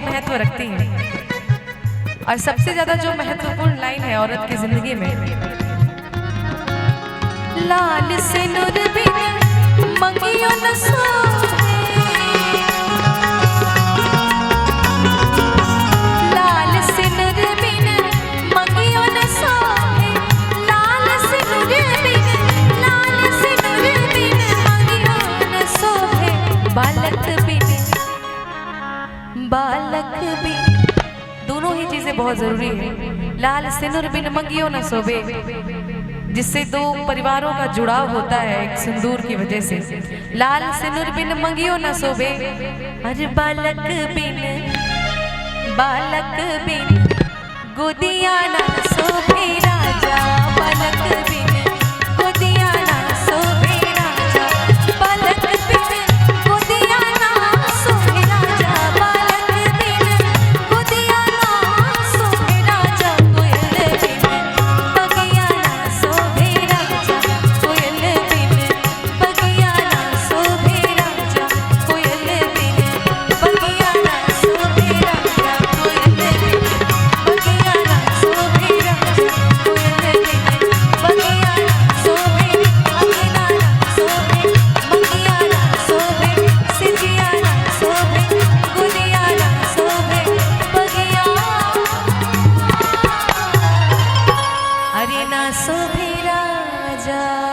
महत्व रखती हैं। और सबसे ज्यादा जो महत्वपूर्ण लाइन है औरत की जिंदगी में, लाल सिनुर बिन मंगियो न सोहे, लाल सिनुर बिन मंगियो न सोहे, लाल सिनुर बिन मंगियो न सोहे, बालक बिन दोनों ही चीजें बहुत जरूरी है। लाल सिनुर बिन मंगियो न सोबे, जिससे दो परिवारों का जुड़ाव होता है एक सिंदूर की वजह से। लाल सिनुर बिन मंगियो न सोबे, अरे बालक बिन गोदिया न सोबे राजा, बालक बिन गोदिया न सोबे राजा, बालक बिन गोदिया न सोबे राजा, बालक बिन गोदिया न सोबे राजा, कोयल बिन बगिया न सोबे राजा, कोयल बिन बगिया न सोबे राजा, कोयल बिन बगिया न सोबे राजा, कोयल बिन बगिया न सोबे राजा, कोयल बिन बगिया न सोबे, अगिना न सोबे, मंगिया न सोबे, सिजिया न सोबे, गुदिया न सोबे, बगिया अरे न सोबे राजा।